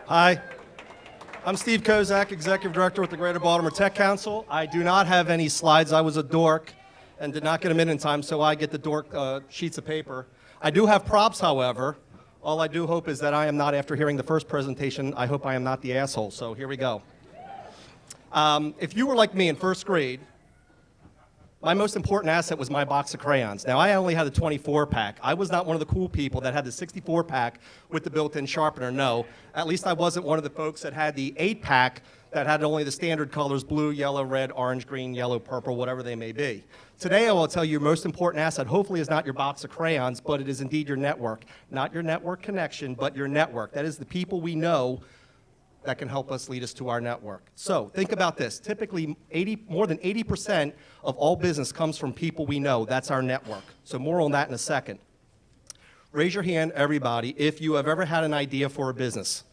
Hi, I'm Steve Kozak, Executive Director with the Greater Baltimore Tech Council. I do not have any slides. I was a dork and did not get them in time, so I get the dork sheets of paper. I do have props, however. All I do hope is that I am not, after hearing the first presentation, I hope I am not the asshole, so here we go. If you were like me in first grade, my most important asset was my box of crayons. Now, I only had the 24-pack. I was not one of the cool people that had the 64-pack with the built-in sharpener, no. At least I wasn't one of the folks that had the 8-pack that had only the standard colors, blue, yellow, red, orange, green, yellow, purple, whatever they may be. Today, I will tell you your most important asset hopefully is not your box of crayons, but it is indeed your network. Not your network connection, but your network. That is the people we know that can help us lead us to our network. So think about this. Typically, more than 80% of all business comes from people we know. That's our network. So more on that in a second. Raise your hand, everybody, if you have ever had an idea for a business.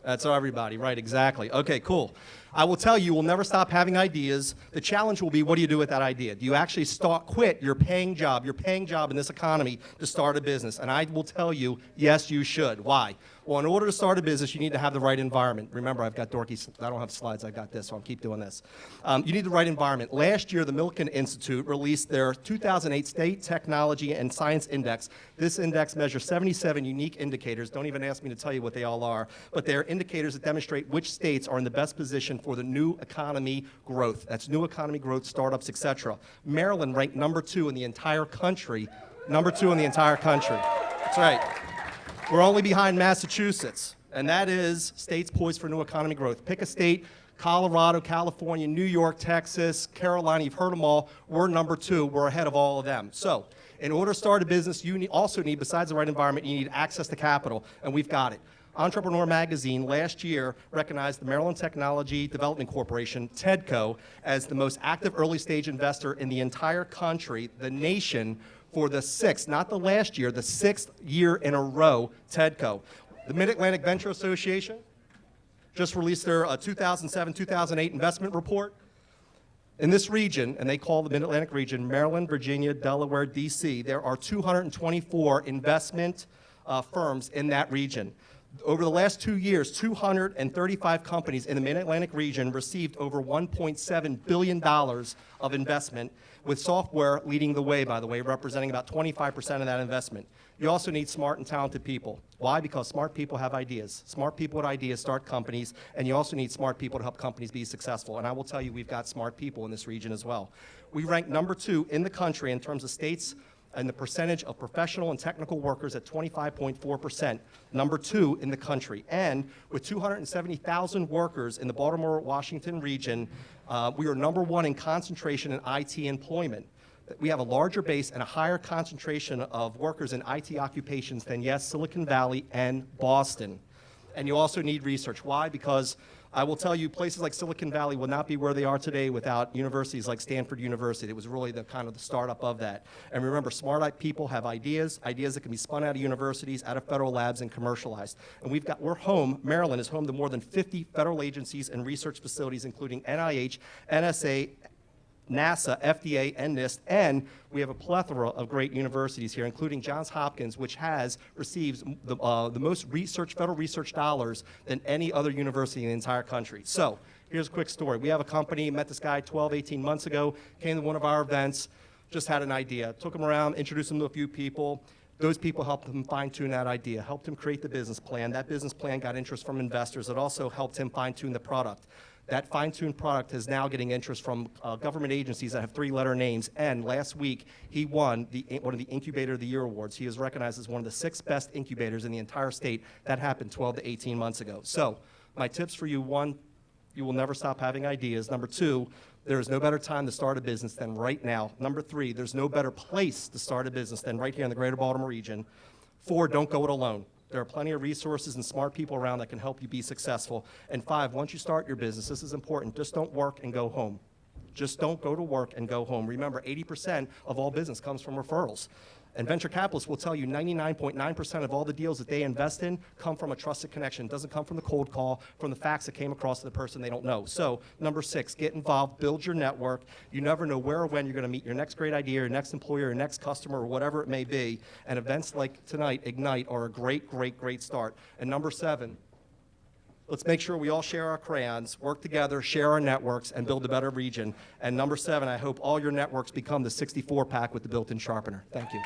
That's everybody, right, exactly. Okay, cool. I will tell you, we'll never stop having ideas. The challenge will be, what do you do with that idea? Do you actually quit your paying job in this economy to start a business? And I will tell you, yes, you should. Why? Well, in order to start a business, you need to have the right environment. Remember, I've got dorky, I don't have slides, I got this, so I'll keep doing this. You need the right environment. Last year, the Milken Institute released their 2008 State Technology and Science Index. This index measures 77 unique indicators. Don't even ask me to tell you what they all are, but they're indicators that demonstrate which states are in the best position for the new economy growth. That's new economy growth, startups, etc. Maryland ranked number 2 in the entire country. Number 2 in the entire country. That's right. We're only behind Massachusetts, and that is states poised for new economy growth. Pick a state: Colorado, California, New York, Texas, Carolina. You've heard them all. We're number 2. We're ahead of all of them. So in order to start a business, you also need, besides the right environment, you need access to capital, and we've got it. Entrepreneur Magazine last year recognized the Maryland Technology Development Corporation, TEDCO, as the most active early stage investor in the entire country, the nation, for the 6th, not the last year, the 6th year in a row, TEDCO. The Mid-Atlantic Venture Association just released their 2007-2008 investment report. In this region, and they call the Mid-Atlantic region Maryland, Virginia, Delaware, DC, there are 224 investment firms in that region. Over the last 2 years, 235 companies in the Mid-Atlantic region received over $1.7 billion of investment, with software leading the way, by the way, representing about 25% of that investment. You also need smart and talented people. Why? Because smart people have ideas. Smart people with ideas start companies, and you also need smart people to help companies be successful. And I will tell you, we've got smart people in this region as well. We rank number 2 in the country in terms of states and the percentage of professional and technical workers at 25.4%, number 2 in the country. And with 270,000 workers in the Baltimore, Washington region, we are number 1 in concentration in IT employment. We have a larger base and a higher concentration of workers in IT occupations than, yes, Silicon Valley and Boston. And you also need research. Why? Because I will tell you, places like Silicon Valley would not be where they are today without universities like Stanford University. It was really the kind of the startup of that. And remember, smart people have ideas that can be spun out of universities, out of federal labs, and commercialized. And Maryland is home to more than 50 federal agencies and research facilities, including NIH, NSA, NASA, FDA, and NIST, and we have a plethora of great universities here, including Johns Hopkins, which receives the most federal research dollars than any other university in the entire country. So here's a quick story. We have a company, met this guy 12, 18 months ago, came to one of our events, just had an idea, took him around, introduced him to a few people. Those people helped him fine-tune that idea, helped him create the business plan. That business plan got interest from investors. It also helped him fine-tune the product. That fine-tuned product is now getting interest from government agencies that have 3-letter names. And last week, he won one of the Incubator of the Year awards. He is recognized as one of the 6 best incubators in the entire state. That happened 12 to 18 months ago. So my tips for you: 1, you will never stop having ideas. Number 2, there is no better time to start a business than right now. Number 3, there's no better place to start a business than right here in the Greater Baltimore region. 4, don't go it alone. There are plenty of resources and smart people around that can help you be successful. And 5, once you start your business, this is important, just don't work and go home. Just don't go to work and go home. Remember, 80% of all business comes from referrals. And venture capitalists will tell you 99.9% of all the deals that they invest in come from a trusted connection. It doesn't come from the cold call, from the facts that came across to the person they don't know. So, number 6, get involved, build your network. You never know where or when you're going to meet your next great idea, your next employer, your next customer, or whatever it may be. And events like tonight, Ignite, are a great, great, great start. And number 7, Let's make sure we all share our crayons, work together, share our networks, and build a better region. And number 7, I hope all your networks become the 64 pack with the built-in sharpener. Thank you.